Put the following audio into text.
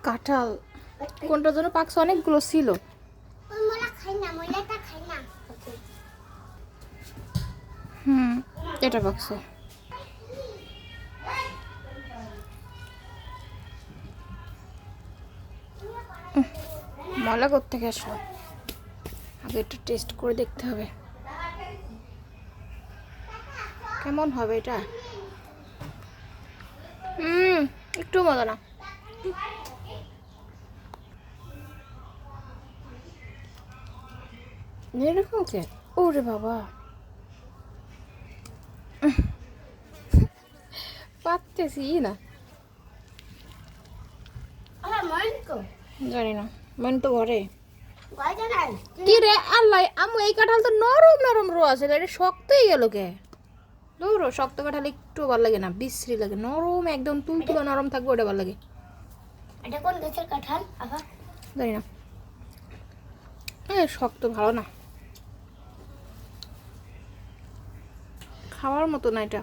কাঁঠাল কোনটার জন্য পাকছে? অনেকগুলো ছিল। এটা পাকছে। ময়লা কোত্থেকে আসলো? আগে একটু টেস্ট করে দেখতে হবে কেমন হবে এটা। একটু মজা না। এরকম কে? ওরে বাবা, পারতেছি না। জানি না, মানে তো ঘরে কি রে আল্লাহ। আমু এই কাঁঠাল তো নরম নরম রো আছে, এটা শক্তই গেল কে? দৌড়ো, শক্ত কাঁঠাল একটু ভালো লাগে না, বিশ্রী লাগে। নরম একদম তুলতুলা নরম থাকবে, ওটা ভালো লাগে। এটা কোন গাছের কাঁঠাল আবার? জানি না, শক্ত ভালো না, খাওয়ার মতো না এটা।